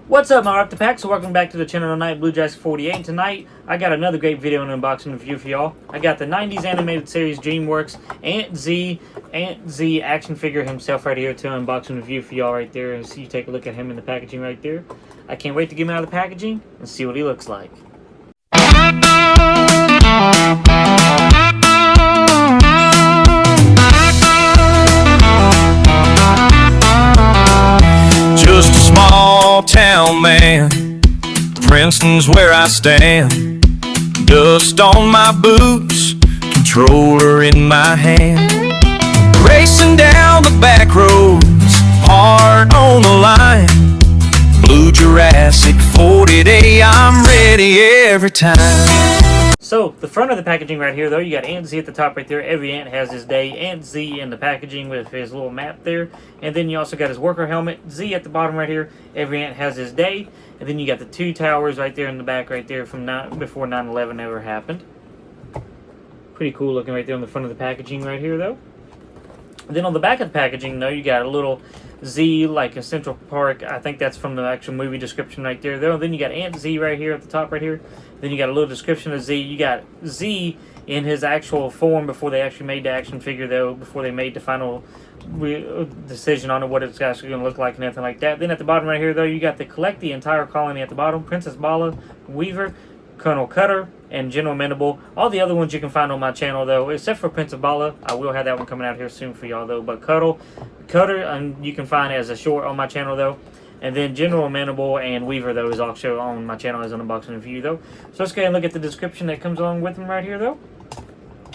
What's up, my Octopack? So welcome back to the channel tonight, Blue Jackson 48. And tonight, I got another great video and unboxing review for y'all. I got the 90s animated series DreamWorks AntZ action figure himself right here to unboxing review for y'all right there. And see you take a look at him in the packaging right there. I can't wait to get him out of the packaging and see what he looks like. Just a small town man, Princeton's where I stand. Dust on my boots, controller in my hand. Racing down the back roads, heart on the line. Blue Jurassic 40 day, I'm ready every time. So, the front of the packaging right here, though, you got AntZ at the top right there. Every ant has his day. AntZ in the packaging with his little map there. And then you also got his worker helmet. Z at the bottom right here. Every ant has his day. And then you got the two towers right there in the back right there from before 9/11 ever happened. Pretty cool looking right there on the front of the packaging right here, though. And then on the back of the packaging, though, you got a little Z like a Central Park. I think that's from the actual movie description right there, though. Then you got AntZ right here at the top right here. Then you got a little description of Z. You got Z in his actual form before they actually made the action figure, though, before they made the final decision on what it's actually going to look like and everything like that. Then at the bottom right here, though, you got the collect the entire colony at the bottom. Princess Bala, Weaver, Colonel Cutter, and General Mandible. All the other ones you can find on my channel, though, except for Princess Bala. I will have that one coming out here soon for y'all, though. But Cutter, you can find as a short on my channel, though. And then General Mandible and Weaver, though, is also on my channel as an unboxing review, though. So let's go ahead and look at the description that comes along with them right here, though.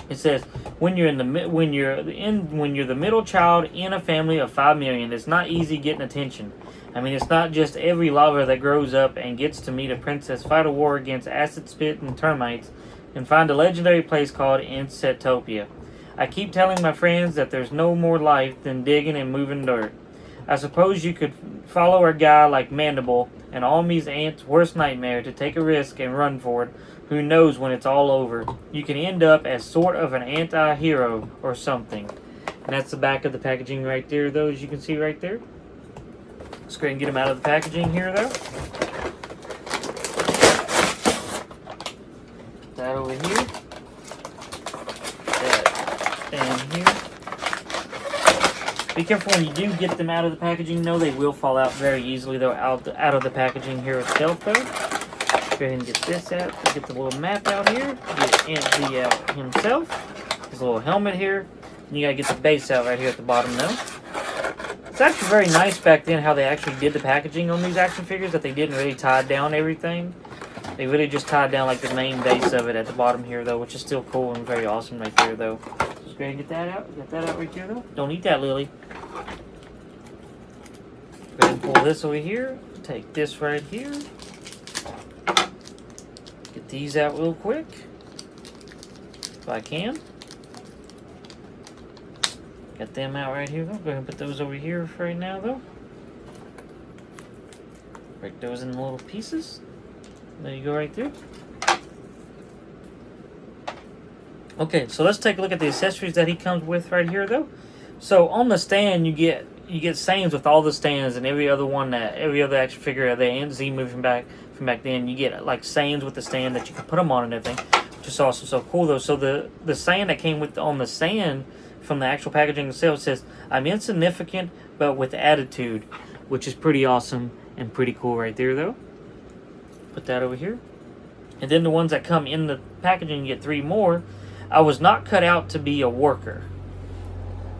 It says, when you're the middle child in a family of 5 million, it's not easy getting attention. I mean, it's not just every lover that grows up and gets to meet a princess, fight a war against acid spit and termites, and find a legendary place called AntZ. I keep telling my friends that there's no more life than digging and moving dirt. I suppose you could follow a guy like Mandible and all me's aunt's worst nightmare to take a risk and run for it. Who knows when it's all over? You can end up as sort of an anti-hero or something. And that's the back of the packaging right there, though, as you can see right there. Let's go ahead and get them out of the packaging here, though. Put that over here. That down here. Be careful when you do get them out of the packaging, though. They will fall out very easily, though, out of the packaging here itself, though. Go ahead and get this out. Get the little map out here. Get AntZ out himself. His little helmet here. And you gotta get the base out right here at the bottom, though. It's actually very nice back then how they actually did the packaging on these action figures, that they didn't really tie down everything. They really just tied down like the main base of it at the bottom here, though, which is still cool and very awesome right there, though. Just go ahead and get that out. Get that out right here, though. Don't eat that, Lily. Go ahead and pull this over here. Take this right here. Get these out real quick, if I can. Got them out right here, though. Go ahead and put those over here for right now, though. Break those in little pieces. There you go right there. Okay, so let's take a look at the accessories that he comes with right here, though. So on the stand, you get stands with all the stands and every other action figure of the AntZ movie from back then. You get like stands with the stand that you can put them on and everything, which is also so cool, though. So the stand that came with on the stand from the actual packaging itself says, "I'm insignificant but with attitude," which is pretty awesome and pretty cool right there, though. Put that over here. And then the ones that come in the packaging, you get 3 more. I was not cut out to be a worker.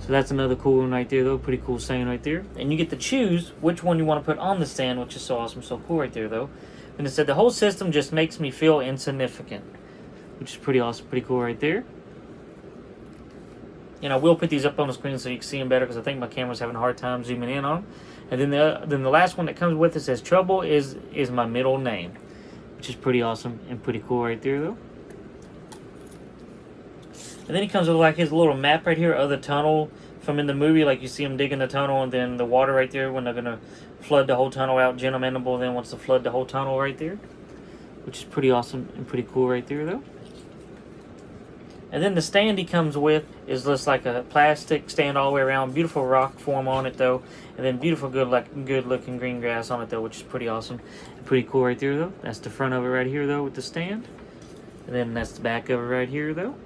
So that's another cool one right there, though. Pretty cool saying right there. And you get to choose which one you want to put on the stand, which is so awesome, so cool right there, though. And it said, the whole system just makes me feel insignificant, which is pretty awesome, pretty cool right there. And I will put these up on the screen so you can see them better, because I think my camera's having a hard time zooming in on them. And then the last one that comes with it says, Trouble is my middle name, which is pretty awesome and pretty cool right there, though. And then he comes with like his little map right here of the tunnel from in the movie, like you see him digging the tunnel, and then the water right there when they're going to flood the whole tunnel out. General Mandible then wants to flood the whole tunnel right there, which is pretty awesome and pretty cool right there, though. And then the stand he comes with is just like a plastic stand all the way around. Beautiful rock form on it though. And then beautiful good looking green grass on it though, which is pretty awesome. And pretty cool right there though. That's the front of it right here though with the stand. And then that's the back of it right here though.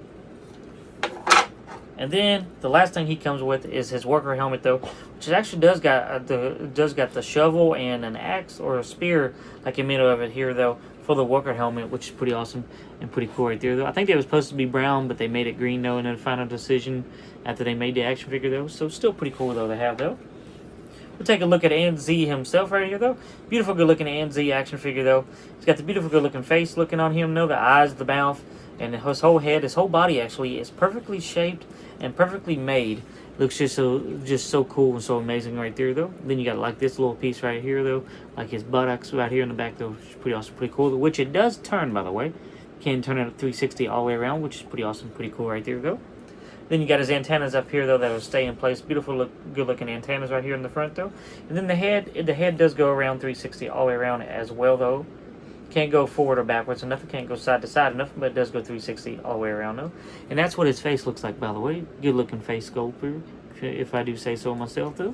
And then the last thing he comes with is his worker helmet though, which actually does got the shovel and an axe or a spear like in the middle of it here though for the worker helmet, which is pretty awesome and pretty cool right there though. I think it was supposed to be brown, but they made it green though in the final decision after they made the action figure though. So still pretty cool though to have though. We'll take a look at AntZ himself right here though. Beautiful good looking AntZ action figure though. He's got the beautiful good looking face looking on him though, the eyes, the mouth, and his whole head, his whole body actually is perfectly shaped and perfectly made. Looks just so cool and so amazing right there though. Then you got like this little piece right here though, like his buttocks right here in the back though, which is pretty awesome, pretty cool. Which it does turn, by the way. You can turn it 360 all the way around, which is pretty awesome, pretty cool right there though. Then you got his antennas up here though that will stay in place. Beautiful, good looking antennas right here in the front though. And then the head does go around 360 all the way around as well though. Can't go forward or backwards enough. It can't go side to side enough, but it does go 360 all the way around though. And that's what his face looks like, by the way. Good looking face sculpture, if I do say so myself though.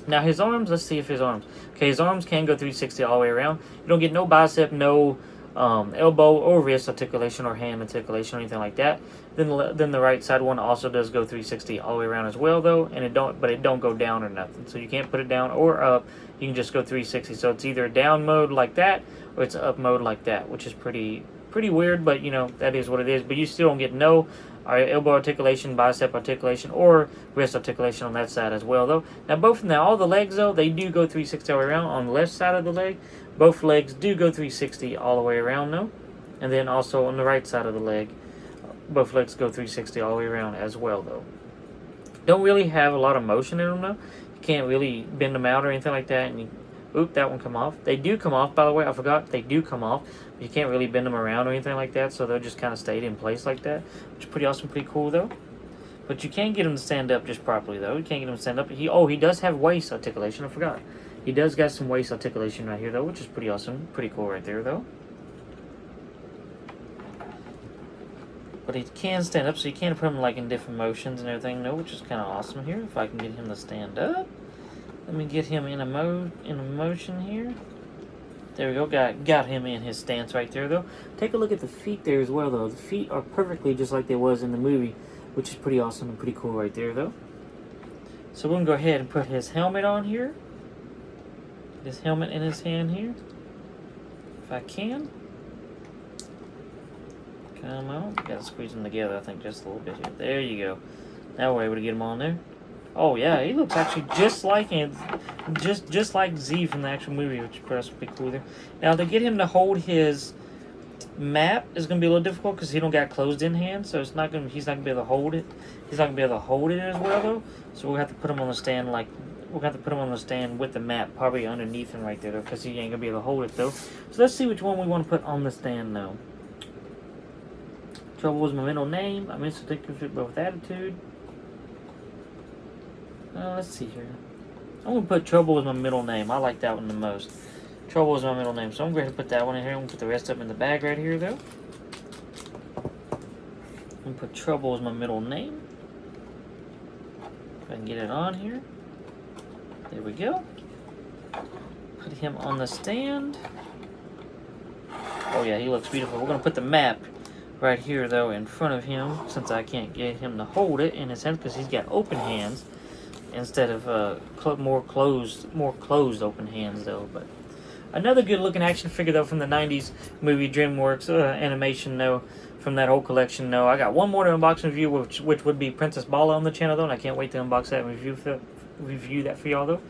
Now his arms, let's see if his arms. Okay, his arms can go 360 all the way around. You don't get no bicep, no elbow or wrist articulation or hand articulation or anything like that. Then the right side one also does go 360 all the way around as well though, and it don't go down or nothing. So you can't put it down or up. You can just go 360. So it's either down mode like that or it's up mode like that, which is pretty weird, but you know, that is what it is. But you still don't get no elbow articulation, bicep articulation, or wrist articulation on that side as well though. Now all the legs though, they do go 360 all the way around. On the left side of the leg, both legs do go 360 all the way around though. And then also on the right side of the leg, both legs go 360 all the way around as well though. Don't really have a lot of motion in them though. You can't really bend them out or anything like that. And oop, that one come off. They do come off, by the way. I forgot, they do come off. You can't really bend them around or anything like that, so they'll just kind of stay in place like that, which is pretty awesome, pretty cool though. But you can't get them to stand up just properly though. You can't get them to stand up. He does have waist articulation. I forgot. He does got some waist articulation right here though, which is pretty awesome, pretty cool right there though. But he can stand up, so you can put him like in different motions and everything though, which is kind of awesome here. If I can get him to stand up. Let me get him in a motion here. There we go. Got him in his stance right there though. Take a look at the feet there as well though. The feet are perfectly just like they was in the movie, which is pretty awesome and pretty cool right there though. So we're gonna go ahead and put his helmet on here. His helmet in his hand here. If I can. Come on. Gotta squeeze them together, I think, just a little bit here. There you go. Now we're able to get him on there. Oh yeah, he looks actually just like Z from the actual movie, which is pretty cool there. Now to get him to hold his map is gonna be a little difficult because he don't got closed in hands, so he's not gonna be able to hold it. He's not gonna be able to hold it as well though. So we'll have to put him on the stand with the map probably underneath him right there though, because he ain't gonna be able to hold it though. So let's see which one we want to put on the stand though. Trouble was my middle name. I'm insecure but with attitude. Let's see here. I'm going to put Trouble as my middle name. I like that one the most. Trouble is my middle name. So I'm going to put that one in here. I'm going to put the rest of them in the bag right here, though. I'm going to put Trouble as my middle name. If I can get it on here. There we go. Put him on the stand. Oh, yeah, he looks beautiful. We're going to put the map right here, though, in front of him, since I can't get him to hold it in his hand because he's got open hands. Instead of more closed open hands though. But another good looking action figure though from the 90s movie DreamWorks animation though, from that whole collection though. I got one more to unbox and review, which would be Princess Bala on the channel though, and I can't wait to unbox that and review that for y'all though.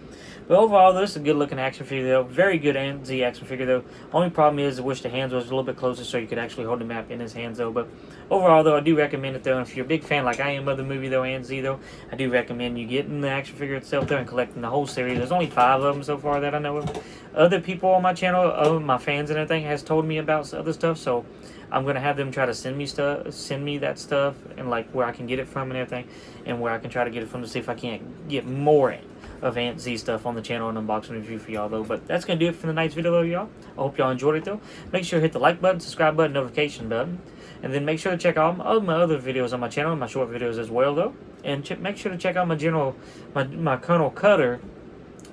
But overall, this is a good looking action figure though. Very good AntZ action figure though. Only problem is I wish the hands was a little bit closer so you could actually hold the map in his hands though. But overall though, I do recommend it though. And if you're a big fan like I am of the movie though, AntZ though, I do recommend you getting the action figure itself though and collecting the whole series. There's only 5 of them so far that I know of. Other people on my channel, my fans and everything, has told me about other stuff. So I'm gonna have them try to send me that stuff, and like where I can get it from and everything, and where I can try to get it from to see if I can't get more of AntZ stuff on the channel and unboxing review for y'all though. But that's gonna do it for tonight's video though, y'all. I hope y'all enjoyed it though. Make sure to hit the like button, subscribe button, notification button, and then make sure to check out all my other videos on my channel, my short videos as well though. And make sure to check out my Colonel Cutter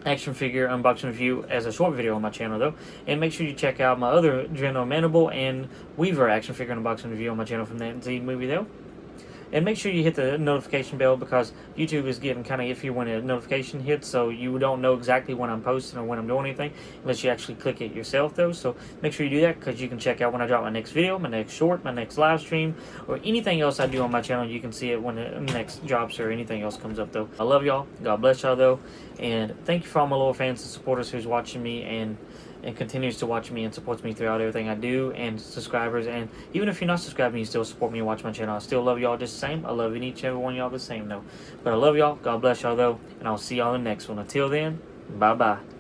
action figure unboxing review as a short video on my channel though. And make sure you check out my other General Mandible and Weaver action figure unboxing review on my channel from the AntZ movie though. And make sure you hit the notification bell, because YouTube is getting kind of iffy when a notification hits, so you don't know exactly when I'm posting or when I'm doing anything unless you actually click it yourself though. So make sure you do that, because you can check out when I drop my next video, my next short, my next live stream, or anything else I do on my channel. You can see it when the next drops or anything else comes up though. I love y'all. God bless y'all though. And thank you for all my loyal fans and supporters who's watching me and continues to watch me and supports me throughout everything I do, and subscribers. And even if you're not subscribing, you still support me and watch my channel. I still love y'all just the same. I love each and every one of y'all the same though. But I love y'all. God bless y'all though. And I'll see y'all in the next one. Until then, bye-bye.